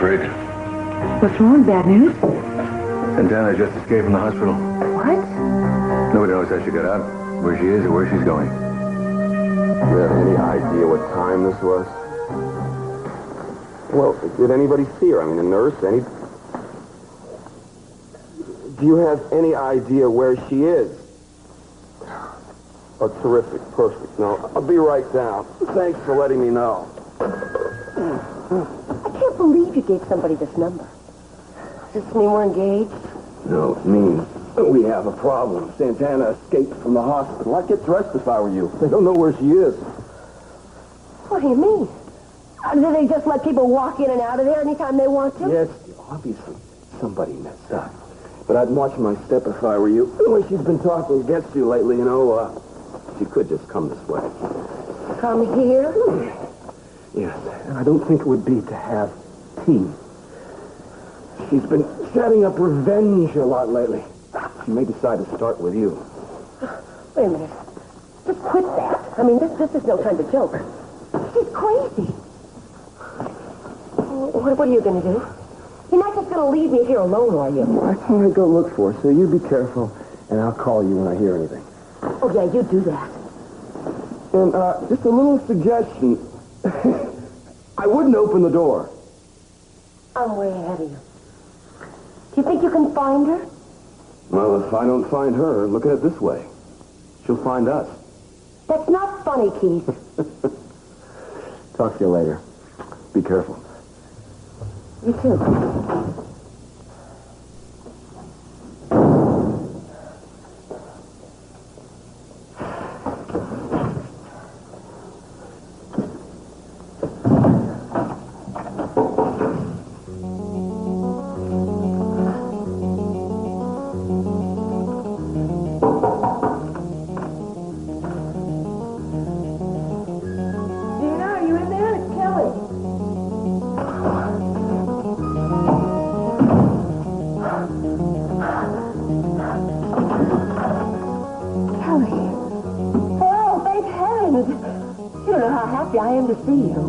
afraid. What's wrong? Bad news? Santana just escaped from the hospital. What? Nobody knows how she got out, where she is, or where she's going. Do you have any idea what time this was? Well, did anybody see her? I mean, a nurse, any... Do you have any idea where she is? Oh, terrific. Perfect. No, I'll be right down. Thanks for letting me know. I can't believe you gave somebody this number. Does this mean we're engaged? No, it means we have a problem. Santana escaped from the hospital. I'd get dressed if I were you. They don't know where she is. What do you mean? Do they just let people walk in and out of there anytime they want to? Yes, obviously, somebody messed up. But I'd watch my step if I were you. The way she's been talking against you lately, you know, she could just come this way. Come here? Yes, and I don't think it would be to have tea. She's been setting up revenge a lot lately. She may decide to start with you. Wait a minute. Just quit that. I mean, this is no time to joke. She's crazy. What are you going to do? You're not just going to leave me here alone, are you? I thought I'd go look for her, so you be careful, and I'll call you when I hear anything. Oh, yeah, you do that. And, just a little suggestion. I wouldn't open the door. I'm way ahead of you. Do you think you can find her? Well, if I don't find her, look at it this way. She'll find us. That's not funny, Keith. Talk to you later. Be careful. You too. Gina, are you in there? It's Kelly. You don't know how happy I am to see you.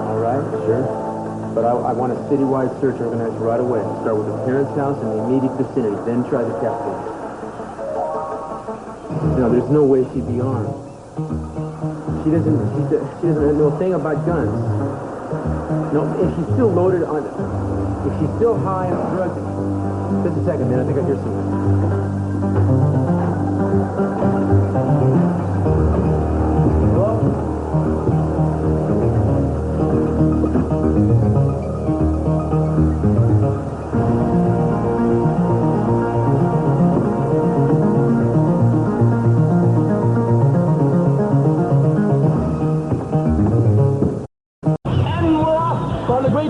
All right, sure. But I want a citywide search organized right away. Start with the parents' house and the immediate vicinity, then try the cafe. No, there's no way she'd be armed. She doesn't know a thing about guns. No, if she's still loaded on... If she's still high on drugs... Just a second, man. I think I hear something. Hello?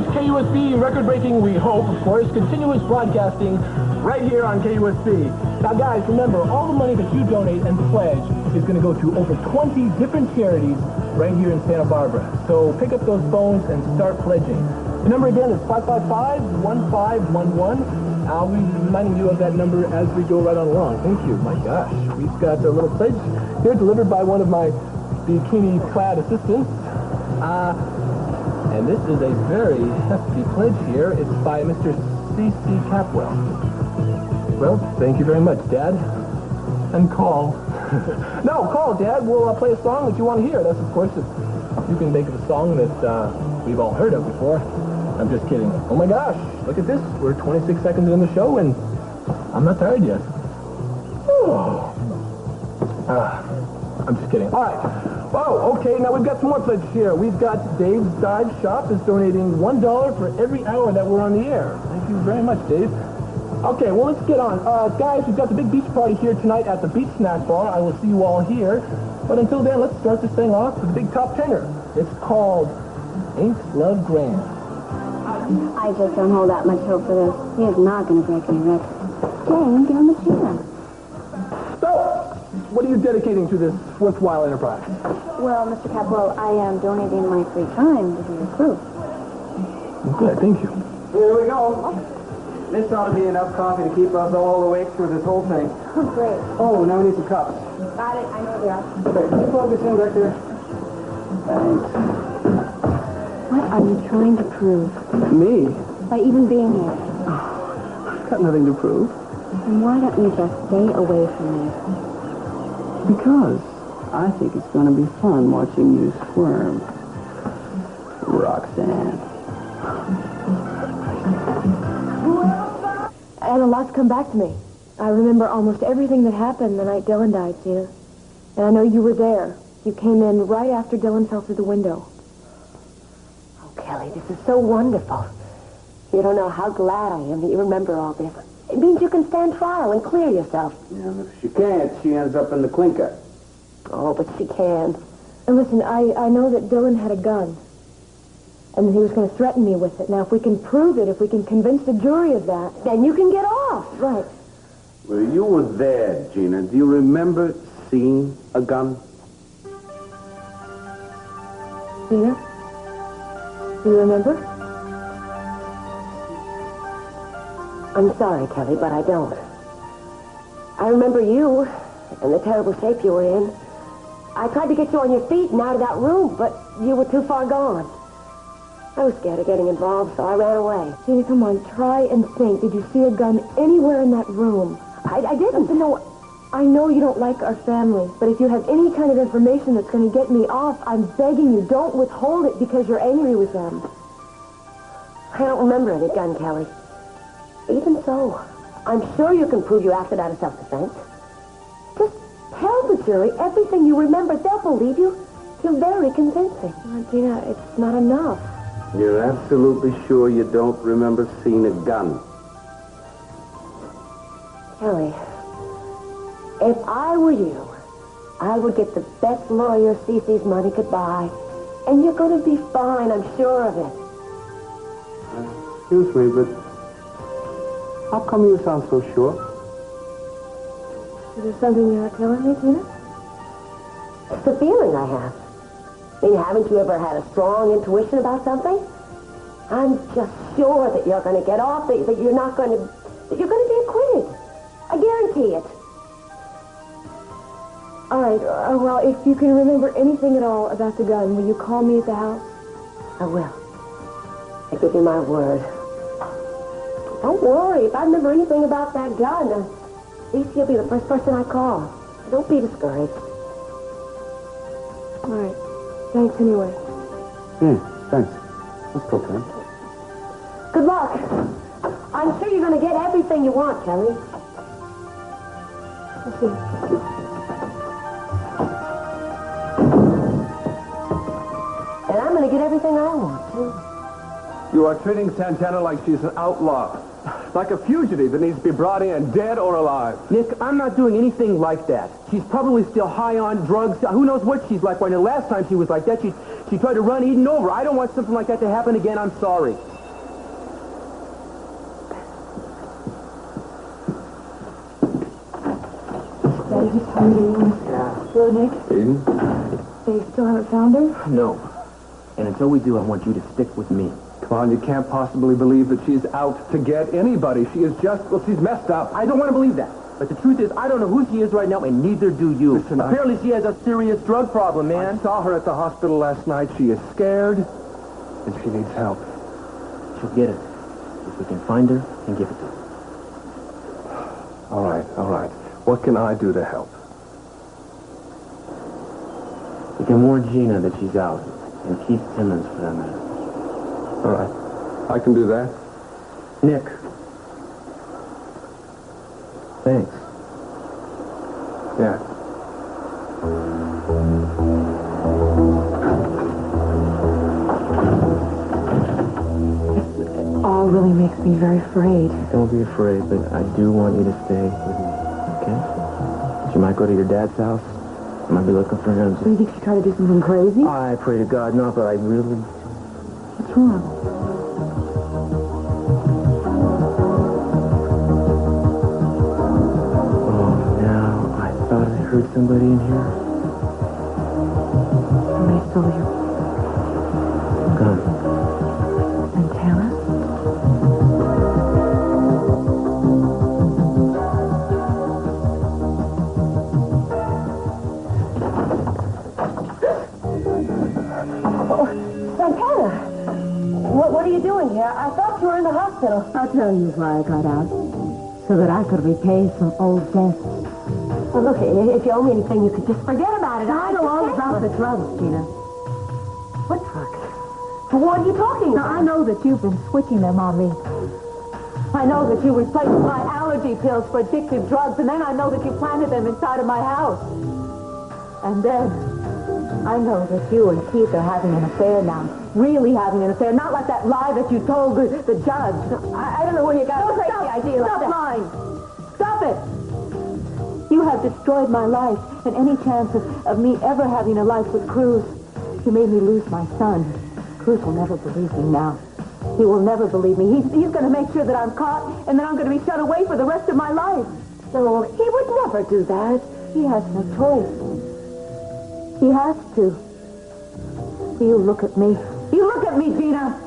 KUSB record-breaking, we hope, of course, continuous broadcasting right here on KUSB. Now, guys, remember, all the money that you donate and pledge is going to go to over 20 different charities right here in Santa Barbara. So pick up those phones and start pledging. The number again is 555-1511. I'll be reminding you of that number as we go right on along. Thank you. My gosh, we've got a little pledge here delivered by one of my bikini-clad assistants. And this is a very hefty pledge here. It's by Mr. C.C. Capwell. Well, thank you very much, Dad. And call. No, call, Dad. We'll play a song that you want to hear. That's, of course, if you can think of a song that we've all heard of before. I'm just kidding. Oh, my gosh. Look at this. We're 26 seconds in the show, and I'm not tired yet. Oh. I'm just kidding. All right. Oh, okay, now we've got some more pledges here. We've got Dave's Dive Shop is donating $1 for every hour that we're on the air. Thank you very much, Dave. Okay, well, let's get on. Guys, we've got the big beach party here tonight at the Beach Snack Bar. I will see you all here. But until then, let's start this thing off with the big top tenor. It's called Ain't Love Grand. I just don't hold that much hope for this. He is not going to break any records. Jane, give him a chance. So, what are you dedicating to this worthwhile enterprise? Well, Mr. Capwell, I am donating my free time to your crew. Good, thank you. Here we go. This ought to be enough coffee to keep us all awake through this whole thing. Oh, great. Oh, now we need some cups. Got it. I know they are. Okay, can you plug this in back there? Thanks. What are you trying to prove Me? by even being here? Got nothing to prove. And why don't you just stay away from me? Because I think it's going to be fun watching you squirm. Roxanne. And a lot's come back to me. I remember almost everything that happened the night Dylan died, Gina. And I know you were there. You came in right after Dylan fell through the window. Oh, Kelly, this is so wonderful. You don't know how glad I am that you remember all this. It means you can stand trial and clear yourself. Yeah, if she can't, she ends up in the clinker. Oh, but she can. And listen, I know that Dylan had a gun. And he was going to threaten me with it. Now, if we can prove it, if we can convince the jury of that, Then you can get off. right. Well, you were there, Gina. Do you remember seeing a gun? Gina? Do you remember? I'm sorry, Kelly, but I don't. I remember you and the terrible shape you were in. I tried to get you on your feet and out of that room, but you were too far gone. I was scared of getting involved, so I ran away. Gina, come on, try and think. Did you see a gun anywhere in that room? I didn't. No, I know you don't like our family, but if you have any kind of information that's going to get me off, I'm begging you, don't withhold it because you're angry with them. I don't remember any gun, Kelly. Even so, I'm sure you can prove you acted out of self-defense. Just tell the jury everything you remember. They'll believe you. You're very convincing. Gina, it's not enough. You're absolutely sure you don't remember seeing a gun? Kelly, if I were you, I would get the best lawyer Cece's money could buy. And you're going to be fine, I'm sure of it. Excuse me, but how come you sound so sure? Is there something you're not telling me, Gina? It's the feeling I have. I mean, haven't you ever had a strong intuition about something? I'm just sure that you're going to get off, that you're not going to, that you're going to be acquitted. I guarantee it. All right, well, if you can remember anything at all about the gun, will you call me at the house? I will. I give you my word. Don't worry. If I remember anything about that gun, at least you'll be the first person I call. Don't be discouraged. All right. Thanks anyway. Thanks. Let's go, Ken. Good luck. I'm sure you're going to get everything you want, Kelly. Let's see. And I'm going to get everything I want, too. You are treating Santana like she's an outlaw. Like a fugitive that needs to be brought in, dead or alive. Nick, I'm not doing anything like that. She's probably still high on drugs. Who knows what she's like right now? Last time she was like that, she tried to run Eden over. I don't want something like that to happen again. I'm sorry. Daddy just told me to Hello, Nick. Eden? They still haven't found her? No. And until we do, I want you to stick with me. Come on, you can't possibly believe that she's out to get anybody. She is just, well, she's messed up. I don't want to believe that. But the truth is, I don't know who she is right now, and neither do you. Listen, apparently she has a serious drug problem, man. I saw her at the hospital last night. She is scared, and she needs help. She'll get it. If we can find her and give it to her. All right. What can I do to help? We can warn Gina that she's out, and Keith Timmons for that matter. All right. I can do that. Nick. Thanks. Yeah. It all really makes me very afraid. Don't be afraid, but I do want you to stay with me, okay? She might go to your dad's house. I might be looking for him. Do you think she tried to do something crazy? I pray to God not, but I really... What's wrong? I heard somebody in here. Somebody stole your gun. Santana? you doing here? I thought you were in the hospital. I'll tell you why I got out. So that I could repay some old debts. Well, look, if you owe me anything, you could just forget about it. I know all about the drugs, Gina. What drugs? What are you talking about? Now, I know that you've been switching them on me. I know that you replaced my allergy pills for addictive drugs, and then I know that you planted them inside of my house. And then I know that you and Keith are having an affair now. Really having an affair, not like that lie that you told the judge. I don't know where you got the crazy idea like that. Stop lying. Stop it. You have destroyed my life and any chance of me ever having a life with Cruz. You made me lose my son. Cruz will never believe me now. He will never believe me. He's going to make sure that I'm caught and then I'm going to be shut away for the rest of my life. No, he would never do that. He has no choice. He has to. You look at me. You look at me, Gina.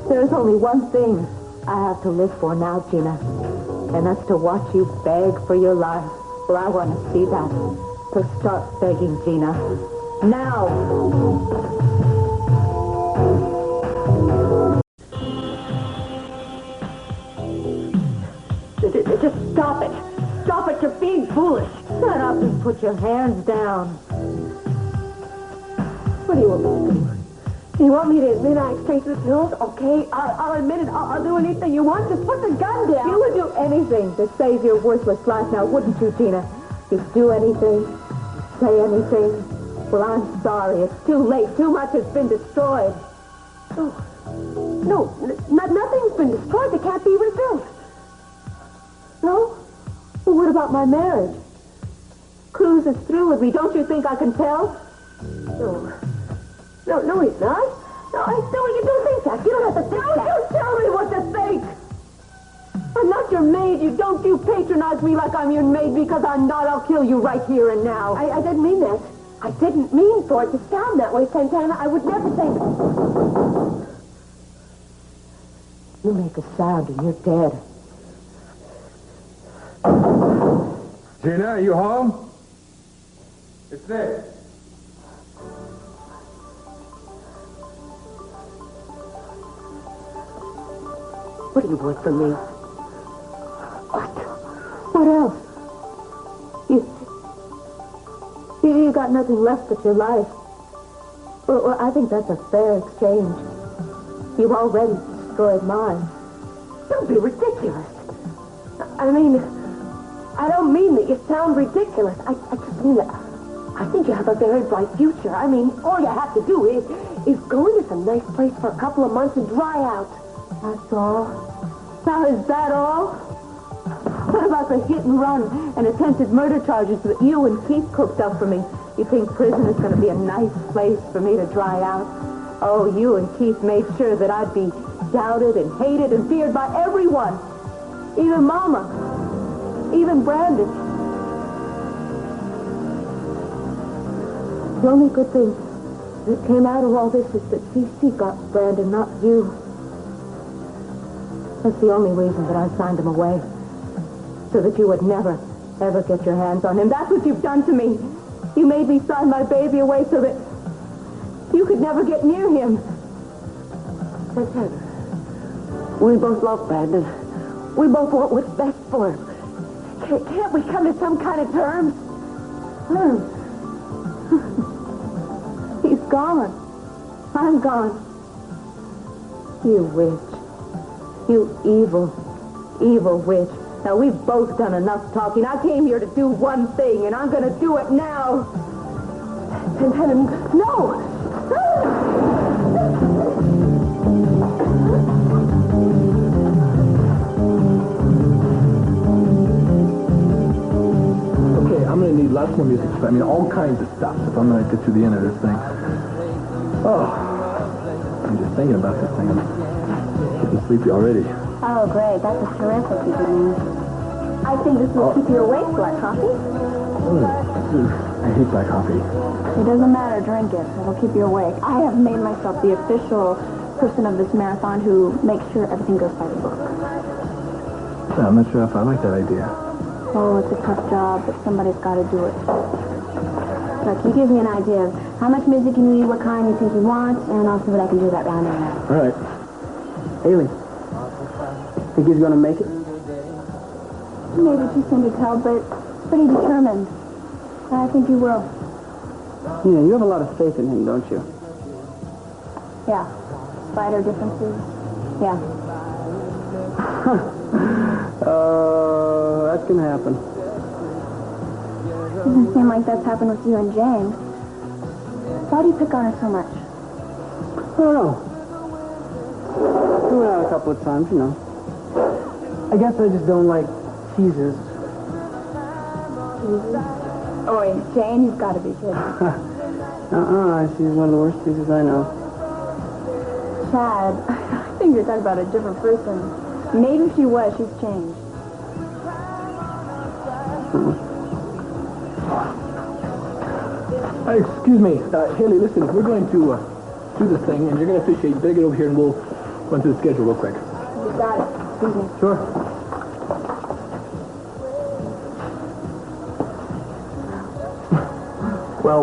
There's only one thing I have to live for now, Gina. And that's to watch you beg for your life. Well, I want to see that. So start begging, Gina. Now. Just stop it. Stop it. You're being foolish. Shut up and put your hands down. What do you want me to do? You want me to admit I exchanged the pills? Okay, I'll admit it. I'll do anything you want. Just put the gun down. You would do anything to save your worthless life now, wouldn't you, Gina? You'd do anything, say anything. Well, I'm sorry. It's too late. Too much has been destroyed. No, nothing's been destroyed. It can't be rebuilt. No? Well, what about my marriage? Cruz is through with me. Don't you think I can tell? No, he's not. No, you don't think that. You don't have to think that. You tell me what to think. I'm not your maid. You patronize me like I'm your maid because I'm not. I'll kill you right here and now. I didn't mean that. I didn't mean for it to sound that way, Santana. I would never say that. You make a sound and you're dead. Gina, are you home? It's there. What do you want from me? What else? You got nothing left but your life. Well, I think that's a fair exchange. You've already destroyed mine. Don't be ridiculous. I mean, I don't mean that you sound ridiculous. I just mean that I think you have a very bright future. I mean, all you have to do is go into some nice place for a couple of months and dry out. That's all? Now, is that all? What about the hit and run and attempted murder charges that you and Keith cooked up for me? You think prison is going to be a nice place for me to dry out? Oh, you and Keith made sure that I'd be doubted and hated and feared by everyone. Even Mama. Even Brandon. The only good thing that came out of all this is that CC got Brandon, not you. That's the only reason that I signed him away. So that you would never, ever get your hands on him. That's what you've done to me. You made me sign my baby away so that you could never get near him. Santana, we both love Brandon. We both want what's best for him. Can't we come to some kind of terms? Terms? He's gone. I'm gone. You witch. You evil, evil witch. Now, we've both done enough talking. I came here to do one thing, and I'm going to do it now. Santana, no! Okay, I'm going to need lots more music. I mean, all kinds of stuff if I'm going to get to the end of this thing. Oh, I'm just thinking about this thing. I'm getting sleepy already. Oh, great. That's a terrific beginning. I think this will keep you awake. Black coffee? I hate black coffee. It doesn't matter. Drink it. It'll keep you awake. I have made myself the official person of this marathon who makes sure everything goes by the book. I'm not sure if I like that idea. Oh, it's a tough job, but somebody's got to do it. Look, you give me an idea of how much music you need, what kind you think you want, and I'll see what I can do that round and round. All right. Haley, think he's gonna make it? Maybe too soon to tell, but pretty determined. I think he will. Yeah, you have a lot of faith in him, don't you? Yeah. Despite our differences. Yeah. That's gonna happen. Doesn't seem like that's happened with you and Jane. Why do you pick on her so much? I don't know. We went out a couple of times, you know. I guess I just don't like teases. Oh, yeah, Jane, you've got to be kidding. She's one of the worst teasers I know. Chad, I think you're talking about a different person. Maybe if she was, she's changed. Excuse me, Haley, listen, we're going to do this thing, and you're going to officiate. You better get over here, and we'll run through the schedule real quick. You got it. Excuse me. Sure. Well,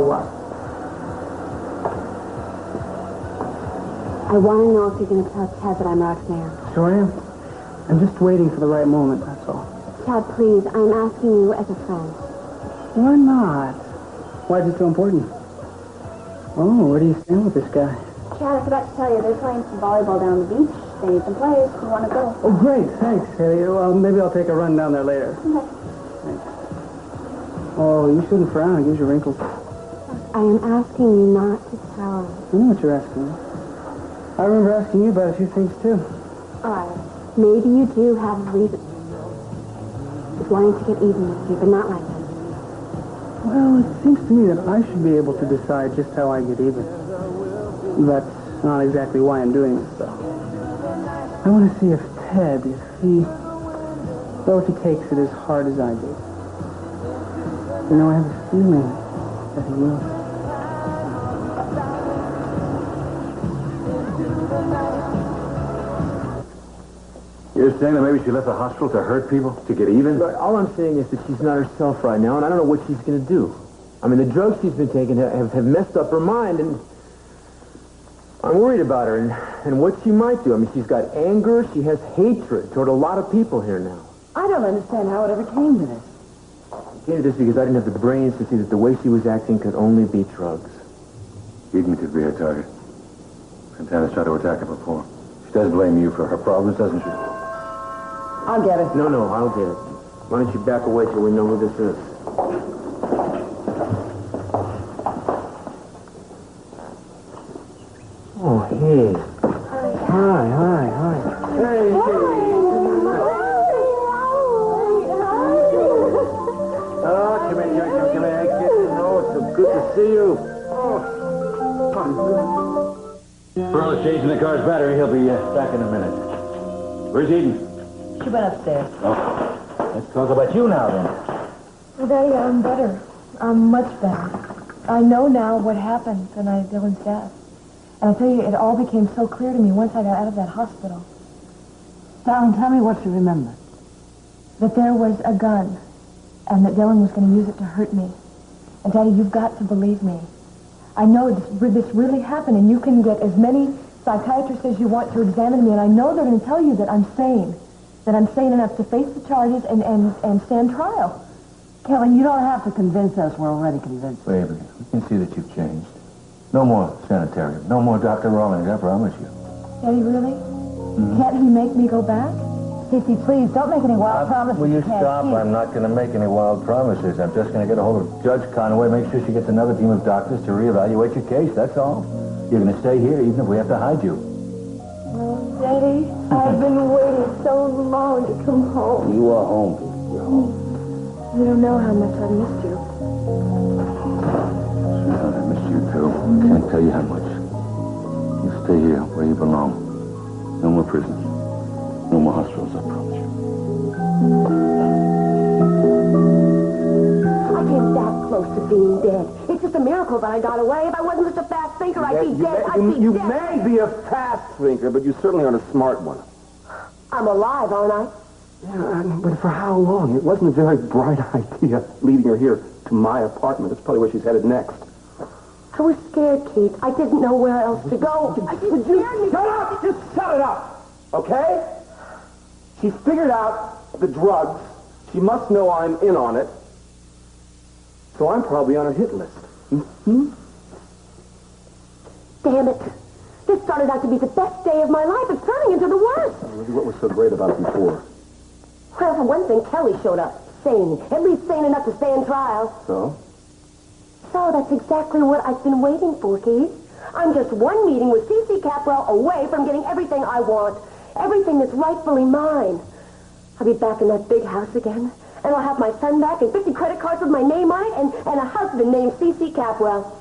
I want to know if you're going to tell Chad that I'm Roxanne. Sure am. I'm just waiting for the right moment, that's all. Chad, please, I'm asking you as a friend. Why not? Why is it so important? Oh, where do you stand with this guy? Chad, I forgot to tell you, they're playing some volleyball down the beach. They need some players. You want to go? Oh, great. Thanks, Haley. Well, maybe I'll take a run down there later. Okay. Thanks. Oh, you shouldn't frown. It gives you wrinkles. I am asking you not to tell him. I know what you're asking me. I remember asking you about a few things, too. All right. Maybe you do have a reason. Just wanting to get even with you, but not like that. Well, it seems to me that I should be able to decide just how I get even. That's not exactly why I'm doing this, though. I want to see if Ted, if he takes it as hard as I do. You know, I have a feeling that he will. You're saying that maybe she left the hospital to hurt people, to get even? But all I'm saying is that she's not herself right now, and I don't know what she's going to do. I mean, the drugs she's been taking have messed up her mind, and I'm worried about her and what she might do. I mean, she's got anger, she has hatred toward a lot of people here now. I don't understand how it ever came to this. It came to this because I didn't have the brains to see that the way she was acting could only be drugs. Eden could be her target. Santana's tried to attack her before. She does blame you for her problems, doesn't she? I'll get it. No, I'll get it. Why don't you back away till we know who this is? Oh, hey. Hi. Hey. Oh, come here. It's so good to see you. Perl is changing the car's battery. He'll be back in a minute. Where's Eden? She went upstairs. Oh, let's talk about you now, then. Well, Daddy, I'm better. I'm much better. I know now what happened the night of Dylan's death. And I tell you, it all became so clear to me once I got out of that hospital. Darling, tell me what you remember. That there was a gun, and that Dylan was going to use it to hurt me. And Daddy, you've got to believe me. I know this really happened, and you can get as many psychiatrists as you want to examine me, and I know they're going to tell you that I'm sane. That I'm sane enough to face the charges and stand trial. Kelly, you don't have to convince us. We're already convinced. Wait a minute. We can see that you've changed. No more sanitarium. No more Dr. Rawlings, I promise you. Daddy, really? Can't he make me go back? Sissy, please, don't make any wild promises. Will you can't stop? keep. I'm not going to make any wild promises. I'm just going to get a hold of Judge Conway, make sure she gets another team of doctors to reevaluate your case, that's all. You're going to stay here even if we have to hide you. Oh, Daddy, I've been waiting so long to come home. You are home. You're home. You don't know how much I've missed you. Sweetheart, I miss you too. Can't tell you how much. You stay here where you belong. No more prisons. No more hospitals, I promise you. I came that close to being dead. It's just a miracle that I got away. If I wasn't such a fast thinker, I'd be dead. I'd be You dead. may be a fast thinker, but you certainly aren't a smart one. I'm alive, aren't I? Yeah, but for how long? It wasn't a very bright idea leading her here to my apartment. That's probably where she's headed next. I was scared, Kate. I didn't know where else to go. It scared me. Shut up! Just shut it up! Okay? She's figured out the drugs. She must know I'm in on it. So I'm probably on her hit list. Mm-hmm. Damn it. This started out to be the best day of my life. It's turning into the worst. What was so great about it before? Well, for one thing, Kelly showed up. Sane. At least sane enough to stand trial. So? So that's exactly what I've been waiting for, Keith. I'm just one meeting with C.C. Capwell away from getting everything I want. Everything that's rightfully mine. I'll be back in that big house again. And I'll have my son back and 50 credit cards with my name on it and a husband named C.C. Capwell.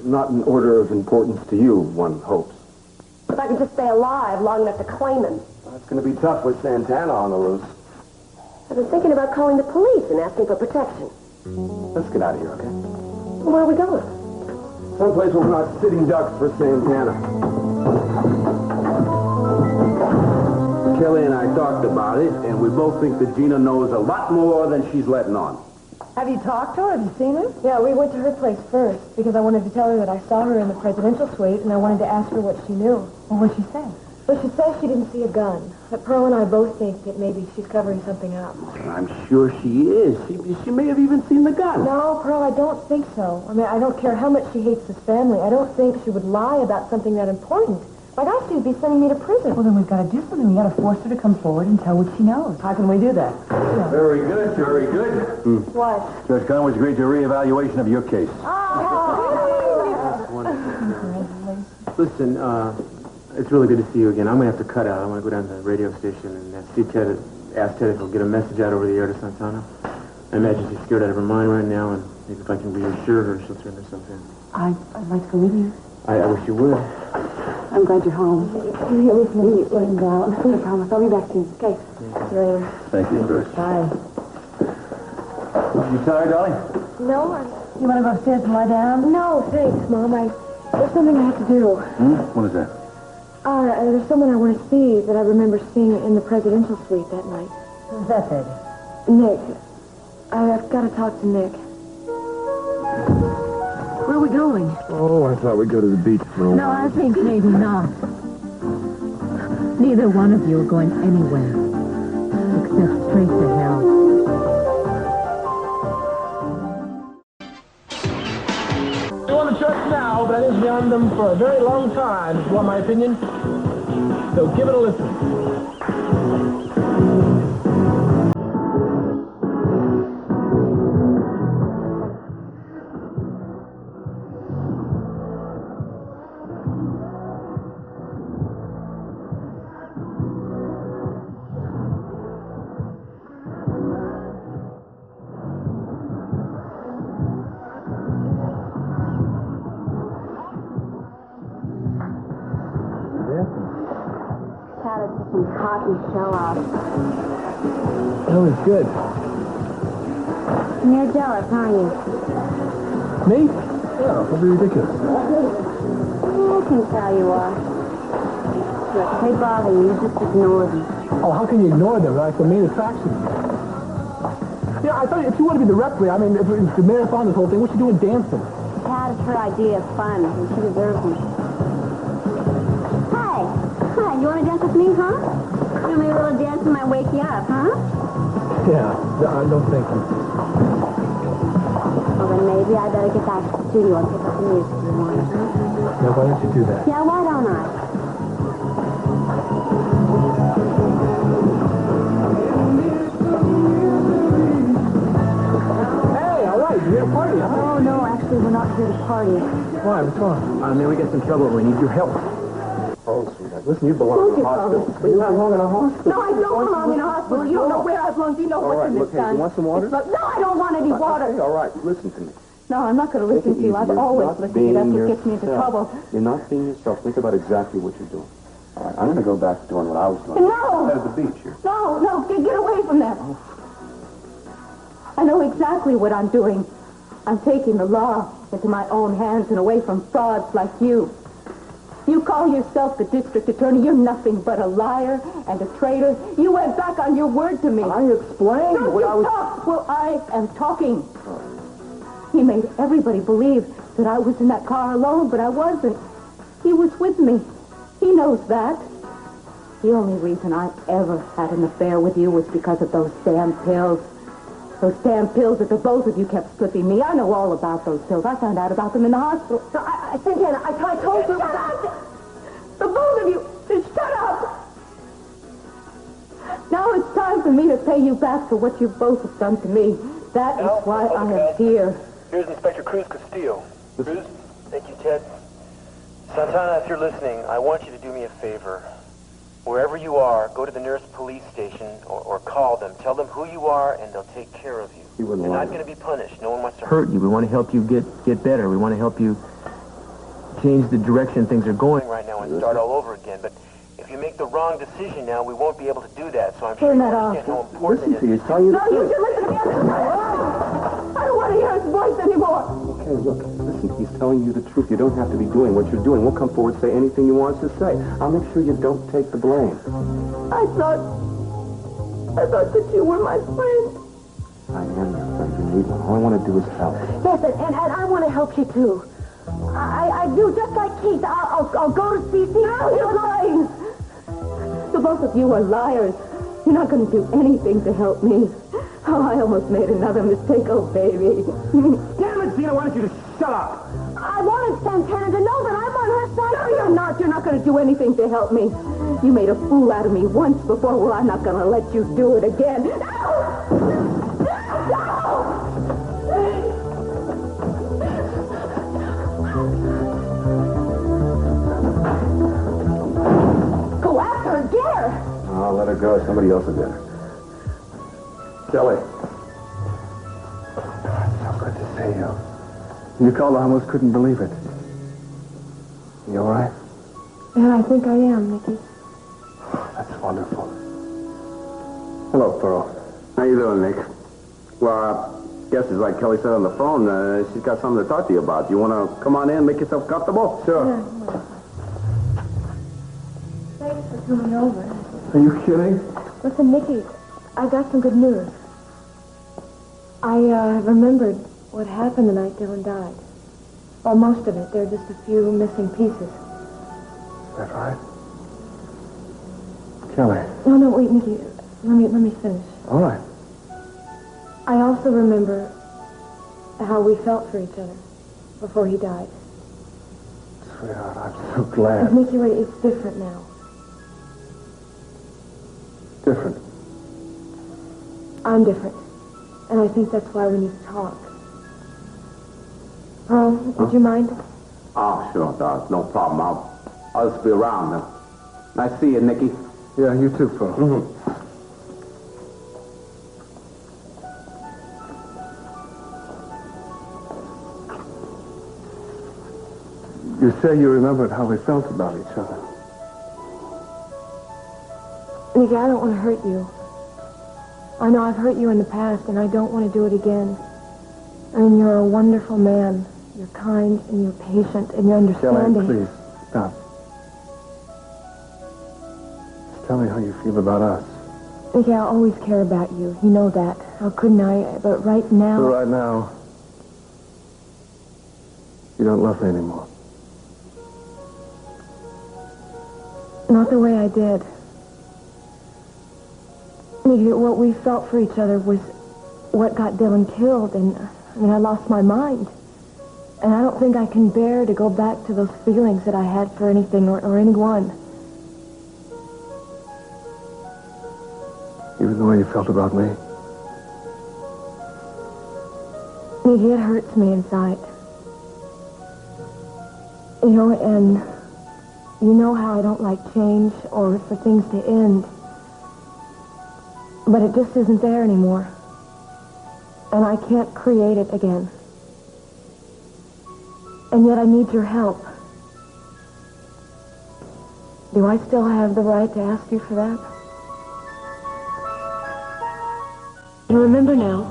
Not in order of importance to you, one hopes. If I could just stay alive long enough to claim him. That's going to be tough with Santana on the loose. I've been thinking about calling the police and asking for protection. Let's get out of here, okay? Where are we going? Someplace where we're not sitting ducks for Santana. Kelly and I talked about it, and we both think that Gina knows a lot more than she's letting on. Have you talked to her? Have you seen her? Yeah, we went to her place first because I wanted to tell her that I saw her in the presidential suite and I wanted to ask her what she knew. Well, what'd she say? Well, she says she didn't see a gun. But Pearl and I both think that maybe she's covering something up. I'm sure she is. She may have even seen the gun. No, Pearl, I don't think so. I mean, I don't care how much she hates this family. I don't think she would lie about something that important. By gosh, she'd be sending me to prison. Well, then we've got to do something. We've got to force her to come forward and tell what she knows. How can we do that? Yeah. Very good, very good. What? Judge Conway's agreed to a reevaluation of your case. Listen, it's really good to see you again. I'm going to have to cut out. I'm going to go down to the radio station and ask Ted if he'll get a message out over the air to Santana. I imagine she's scared out of her mind right now, and maybe if I can reassure her, she'll turn herself in. I'd like to go with you. I wish you would. I'm glad you're home. Here, listen, you let him go out. No promise. I'll be back soon. Okay. See you later. Thank you, Bruce. Bye. You tired, darling? No, you want to go upstairs and lie down? No, thanks, Mom. There's something I have to do. What is that? There's someone I want to see that I remember seeing in the presidential suite that night. Who's that, baby? Nick. I've got to talk to Nick. Where are we going? Oh, I thought we'd go to the beach for a while. No, I think maybe not. Neither one of you are going anywhere. Except straight to hell. They want the church now, but I didn't be on them for a very long time, if you want my opinion. So give it a listen. Some cocky show-off. That was good. You're jealous, aren't you? Me? Yeah, that'd be ridiculous. I can tell you are. Look, if they bother you, just ignore them. Oh, how can you ignore them? Like the main attraction. Yeah, I thought if you want to be the referee, I mean, if the marathon, this whole thing, what's she doing dancing? Kat, it's her idea of fun, and she deserves me. Hi, you want to dance with me, huh? You want me a little dance and might wake you up, huh? Yeah, I don't think so. Well, then maybe I better get back to the studio and pick up the music you want. Yeah, why don't you do that? Yeah, why don't I? Hey, all right, you're here to party, huh? Oh, no, actually, we're not here to party. Why? What's wrong? Man, we got some trouble. We need your help. Oh, sweetheart. Listen, you belong in a hospital. You belong in a hospital. No, I don't belong in a hospital. You don't know where I belong. Do you know what's in this gun? You want some water? No, I don't want any water. Okay, all right. Listen to me. No, I'm not going to listen to you. I've always listened to you. That's what gets me into trouble. You're not being yourself. Think about exactly what you're doing. All right, I'm going to go back to doing what I was doing. No! At the beach here. No, get away from that. I know exactly what I'm doing. I'm taking the law into my own hands and away from frauds like you. You call yourself the district attorney. You're nothing but a liar and a traitor. You went back on your word to me. I explained No, what you I was... talked. Well, I am talking. He made everybody believe that I was in that car alone, but I wasn't. He was with me. He knows that. The only reason I ever had an affair with you was because of those damn pills. Those damn pills that the both of you kept slipping me. I know all about those pills. I found out about them in the hospital. So, Santana, I told you... Shut up! The both of you! Just shut up! Now it's time for me to pay you back for what you both have done to me. That is why I am here. Here's Inspector Cruz Castillo. Cruz? Thank you, Ted. Santana, if you're listening, I want you to do me a favor. Wherever you are, go to the nearest police station or call them. Tell them who you are, and they'll take care of you. You're not going to be punished. No one wants to hurt you. We want to help you get better. We want to help you change the direction things are going right now and start all over again. But if you make the wrong decision now, we won't be able to do that. So I'm sure you understand how important it is. No, you should listen to me. I don't want to hear his voice anymore. Okay, look, listen, he's telling you the truth. You don't have to be doing what you're doing. We'll come forward and say anything you want us to say. I'll make sure you don't take the blame. I thought that you were my friend. I am your friend. You need one. All I want to do is help. Yes, and I want to help you, too. I do, just like Keith. I'll go to CC. No, you're lying. The both of you are liars. You're not going to do anything to help me. Oh, I almost made another mistake, oh, baby. Damn it, Gina, why don't you just shut up? I wanted Santana to know that I'm on her side. No, you're not. You're not going to do anything to help me. You made a fool out of me once before. Well, I'm not going to let you do it again. No! Go after her, get her. I'll let her go. Somebody else will get her. Kelly. So good to see you. You called, I almost couldn't believe it. You all right? Yeah, I think I am, Nicky. That's wonderful. Hello, Pearl. How you doing, Nick? Well, guess it's like Kelly said on the phone. She's got something to talk to you about. You want to come on in and make yourself comfortable? Sure. Yeah. Thanks for coming over. Are you kidding? Listen, Nicky, I got some good news. I remembered what happened the night Dylan died. Well, most of it. There are just a few missing pieces. Is that right? Kelly. No, wait, Nicky. Let me finish. All right. I also remember how we felt for each other before he died. Sweetheart, I'm so glad. And Nicky, wait, it's different now. Different. I'm different. And I think that's why we need to talk. Pearl, would you mind? Oh, sure, Doc. No problem. I'll just be around. Nice to see you, Nicky. Yeah, you too, Pearl. Mm-hmm. You say you remembered how we felt about each other. Nicky, I don't want to hurt you. I know I've hurt you in the past, and I don't want to do it again. I mean, you're a wonderful man. You're kind, and you're patient, and you're understanding. Kelly, please, stop. Just tell me how you feel about us. Nicky, I always care about you. You know that. How couldn't I? But right now... But right now, you don't love me anymore. Not the way I did. Nicky, what we felt for each other was what got Dylan killed, and I lost my mind. And I don't think I can bear to go back to those feelings that I had for anything or anyone. Even the way you felt about me? Nicky, it hurts me inside. You know, and you know how I don't like change or for things to end. But it just isn't there anymore. And I can't create it again. And yet I need your help. Do I still have the right to ask you for that? You remember now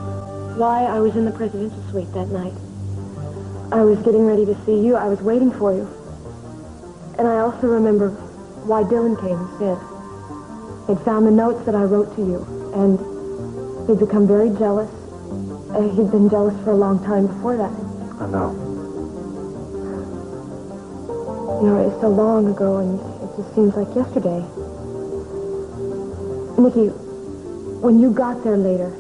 why I was in the presidential suite that night. I was getting ready to see you. I was waiting for you. And I also remember why Dylan came instead. He'd found the notes that I wrote to you, and he'd become very jealous. He'd been jealous for a long time before that. I know. You know, it's so long ago, and it just seems like yesterday. Nicky, when you got there later,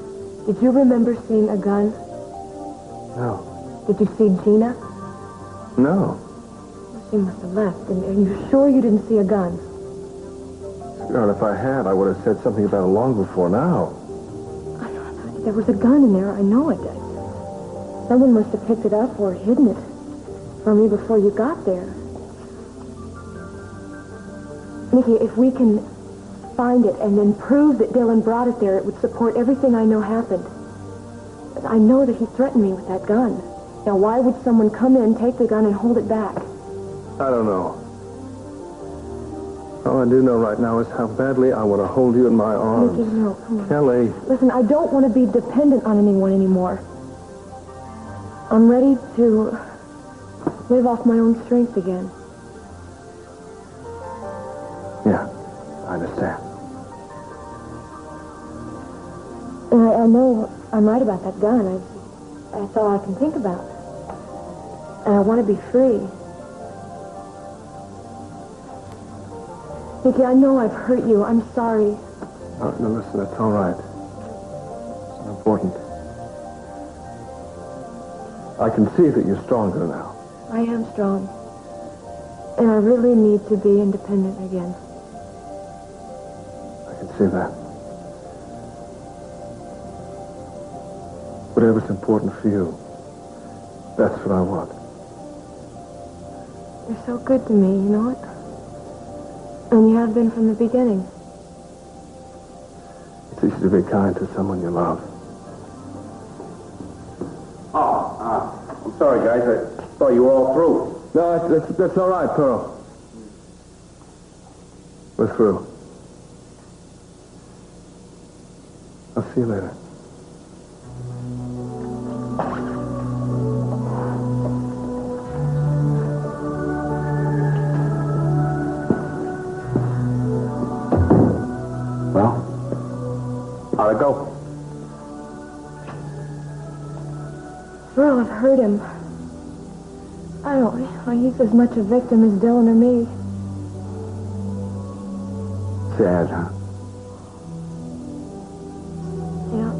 did you remember seeing a gun? No. Did you see Gina? No. She must have left. And are you sure you didn't see a gun? Sweetheart, if I had, I would have said something about it long before now. There was a gun in there. I know it. Someone must have picked it up or hidden it from you before you got there. Nicky, if we can find it and then prove that Dylan brought it there, it would support everything I know happened. But I know that he threatened me with that gun. Now, why would someone come in, take the gun, and hold it back? I don't know. All I do know right now is how badly I want to hold you in my arms. Nicky, no, come on. Kelly. Listen, I don't want to be dependent on anyone anymore. I'm ready to live off my own strength again. Yeah, I understand. And I know I'm right about that gun. That's all I can think about. And I want to be free. Nicky, I know I've hurt you. I'm sorry. No, listen, it's all right. It's not important. I can see that you're stronger now. I am strong. And I really need to be independent again. I can see that. Whatever's important for you, that's what I want. You're so good to me, you know it? And you have been from the beginning. It's easy to be kind to someone you love. I'm sorry, guys. I thought you were all through. No, that's all right, Pearl. We're through. I'll see you later. Well, how'd it go? Well, I've hurt him. I don't know. He's as much a victim as Dylan or me. Sad, huh? Yeah.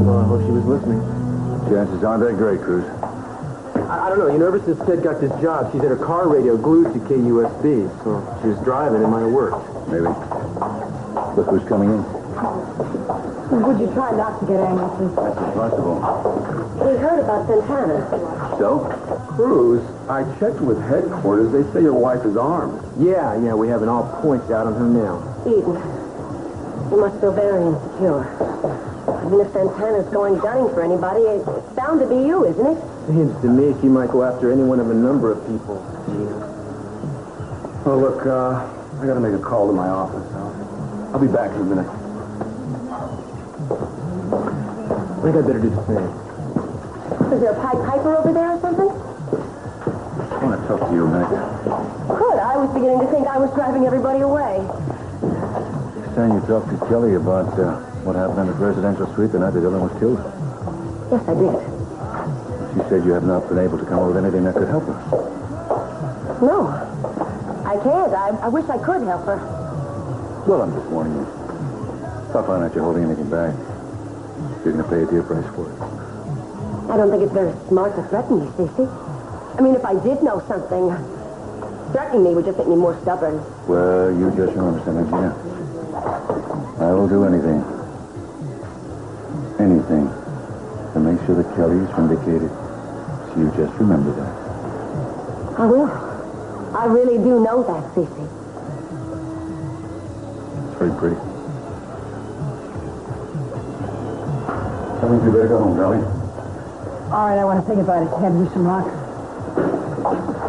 Well, I hope she was listening. Chances aren't that great, Cruz. I don't know. You know, ever since Ted got this job, she's had her car radio glued to KUSB, so she was driving. It might have worked. Maybe. Look who's coming in. Would you try not to get angry? That's impossible. We heard about Santana. So? Cruz, I checked with headquarters. They say your wife is armed. Yeah, we have it all points out on her now. Eden, you must feel very insecure. I mean, if Santana's going gunning for anybody, it's bound to be you, isn't it? Seems to me she might go after any one of a number of people, Gina. Oh, look, I gotta make a call to my office. I'll be back in a minute. I think I'd better do the same. Is there a Pied Piper over there or something? I want to talk to you a minute. Good. I was beginning to think I was driving everybody away. Next time you talked to Kelly about what happened in the residential suite the night that Dylan was killed. Yes, I did. She said you have not been able to come up with anything that could help her. No, I can't. I wish I could help her. Well, I'm just warning you. If I find out you're holding anything back, you're going to pay a dear price for it. I don't think it's very smart to threaten you, Cece. I mean, if I did know something, threatening me would just make me more stubborn. Well, you just remember something, Gina. I will do anything. Anything to make sure that Kelly is vindicated. So you just remember that. I will. I really do know that, Cece. It's very pretty. I think you better go home, darling. All right, I want to think about it. Head with some rock.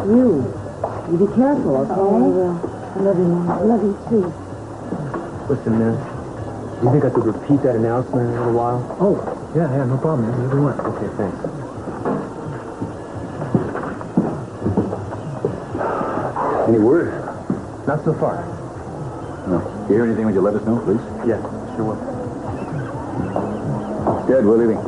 You be careful, okay? Oh, I will. I love you, Mom. I love you, too. Listen, man. Do you think I could repeat that announcement in a little while? Oh, yeah, no problem. Whatever you want. Okay, thanks. Any word? Not so far. No. If you hear anything, would you let us know, please? Yeah, sure will. Dad, we're leaving.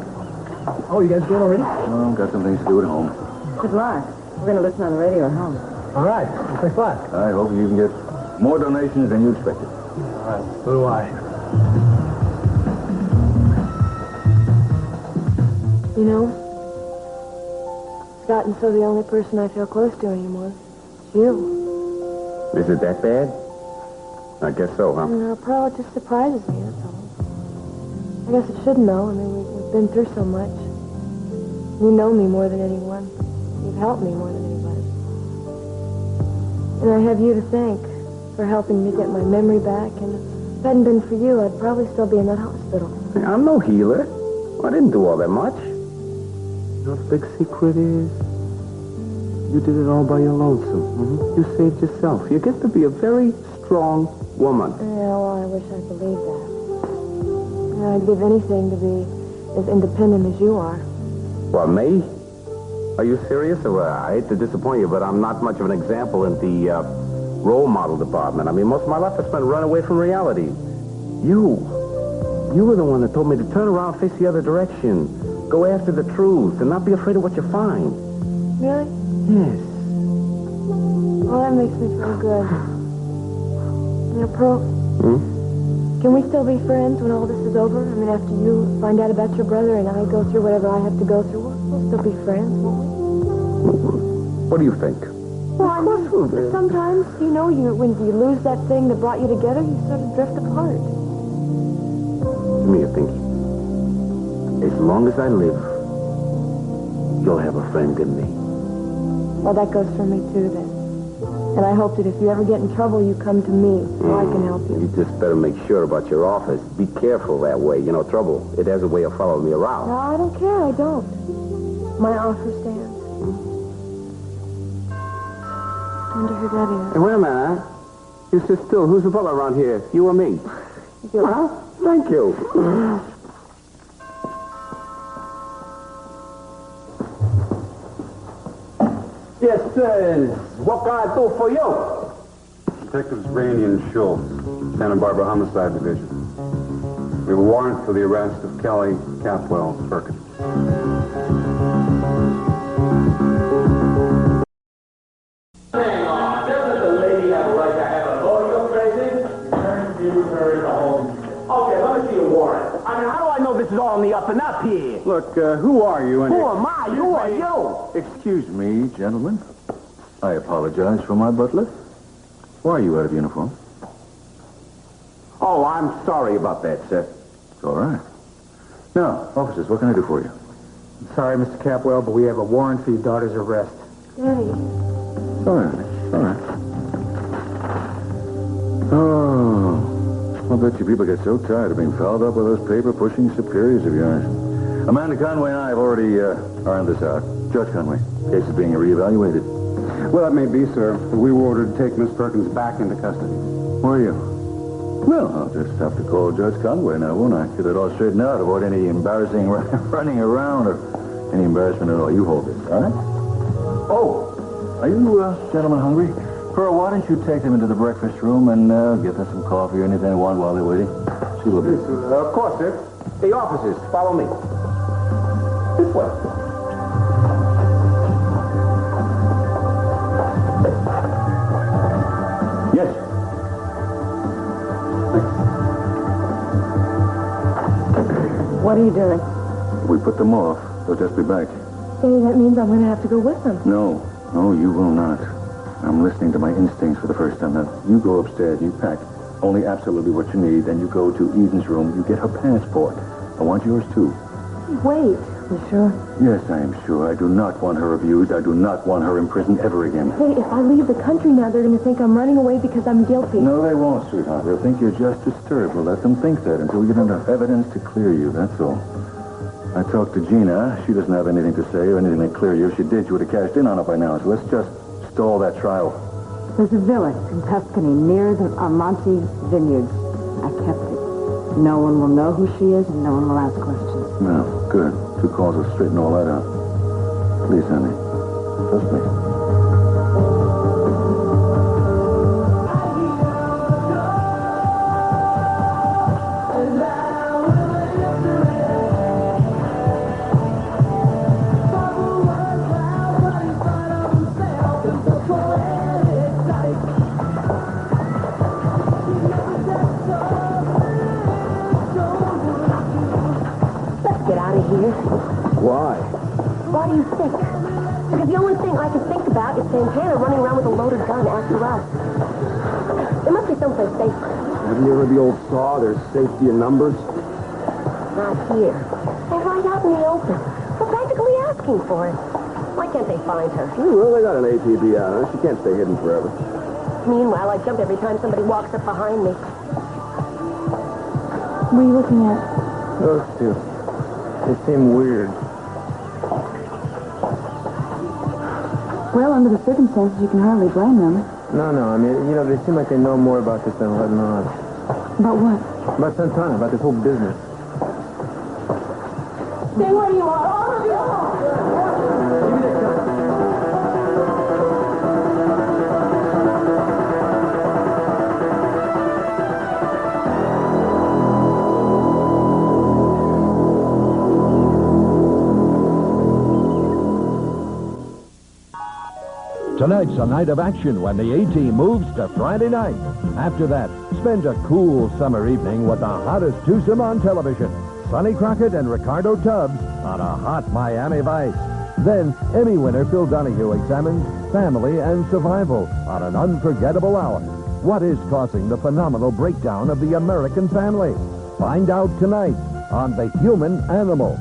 Oh, you guys going already? Oh, got some things to do at home. Good luck. We're going to listen on the radio at home. All right. Thanks a lot. I hope you can get more donations than you expected. All right. So do I. You know, it's gotten so the only person I feel close to anymore is you. Is it that bad? I guess so, huh? You know, Pearl, it just surprises me, that's all. I guess it should know. I mean, we've been through so much. You know me more than anyone. You've helped me more than anybody. And I have you to thank for helping me get my memory back. And if it hadn't been for you, I'd probably still be in that hospital. Hey, I'm no healer. I didn't do all that much. You know what the big secret is? You did it all by your lonesome. Mm-hmm. You saved yourself. You get to be a very strong woman. Yeah, well, I wish I believed that. I'd give anything to be as independent as you are. What, me? Are you serious? Or, I hate to disappoint you, but I'm not much of an example in the role model department. I mean, most of my life I spent running away from reality. You were the one that told me to turn around, face the other direction, go after the truth, and not be afraid of what you find. Really? Yes. Well, that makes me feel good. You know, Pearl, can we still be friends when all this is over? I mean, after you find out about your brother and I go through whatever I have to go through, we'll still be friends, won't we? What do you think? Well, I mean, sometimes, you know, when you lose that thing that brought you together, you sort of drift apart. Give me a thinking. As long as I live, you'll have a friend in me. Well, that goes for me, too, then. And I hope that if you ever get in trouble, you come to me so I can help you. You just better make sure about your office. Be careful that way. You know, trouble, it has a way of following me around. No, I don't care. I don't. My offer stands. I wonder who that is. Hey, wait a minute, huh? You sit still. Who's the butler around here? You or me? You. Huh? Thank you. Yes, sir. What can I do for you? Detectives Rainey and Schultz, Santa Barbara Homicide Division. We have a warrant for the arrest of Kelly, Capwell, Perkins. Hang on. Doesn't the lady have a right to have a lawyer, crazy? Okay, let me see your warrant. I mean, how do I know this is all on the up and up here? Look, who are you? Who am I? Who are you? Excuse me, gentlemen. I apologize for my butler. Why are you out of uniform? Oh, I'm sorry about that, sir. It's all right. Now, officers, what can I do for you? Sorry, Mr. Capwell, but we have a warrant for your daughter's arrest. Daddy. It's all right. It's all right. Oh, I'll bet you people get so tired of being fouled up with those paper-pushing superiors of yours. Amanda Conway and I have already ironed this out. Judge Conway, case is being reevaluated. Well, that may be, sir. But we were ordered to take Miss Perkins back into custody. Where are you? Well, I'll just have to call Judge Conway now, won't I? Get it all straightened out, avoid any embarrassing running around or any embarrassment at all. You hold this, all right? Oh, are you gentlemen hungry? Pearl, why don't you take them into the breakfast room and get them some coffee or anything they want while they're waiting? She will be. Of course, sir. Hey, officers, follow me. This way. Yes. What are you doing? We put them off. They'll just be back. Daddy, that means I'm going to have to go with them. No, you will not. I'm listening to my instincts for the first time. Now, you go upstairs, you pack only absolutely what you need, then you go to Eden's room, you get her passport. I want yours, too. Wait. You sure? Yes, I am sure. I do not want her abused. I do not want her imprisoned ever again. Hey, if I leave the country now, they're going to think I'm running away because I'm guilty. No, they won't, sweetheart. They'll think you're just disturbed. We'll let them think that until we get enough evidence to clear you, that's all. I talked to Gina. She doesn't have anything to say or anything to clear you. If she did, you would have cashed in on it by now. So let's just stall that trial. There's a villa in Tuscany near the Monte Vineyards. I kept it. No one will know who she is, and no one will ask questions. No, good. 2 calls will straighten all that out. Please, honey. Trust me. Why? Why do you think? Because the only thing I can think about is Santana running around with a loaded gun after us. There must be someplace safer. Haven't you heard the old saw, there's safety in numbers? Not here. They're right out in the open. We're practically asking for it. Why can't they find her? Well, they got an ATV out on her. She can't stay hidden forever. Meanwhile, I jump every time somebody walks up behind me. What are you looking at? Those two. They seem weird. Well, under the circumstances, you can hardly blame them. No, I mean, you know, they seem like they know more about this than letting on. About what? About Santana, about this whole business. Stay where you are, all of you! Give me that gun. Tonight's a night of action when the A-Team moves to Friday night. After that, spend a cool summer evening with the hottest twosome on television, Sonny Crockett and Ricardo Tubbs on a hot Miami Vice. Then, Emmy winner Phil Donahue examines family and survival on an unforgettable hour. What is causing the phenomenal breakdown of the American family? Find out tonight on The Human Animal.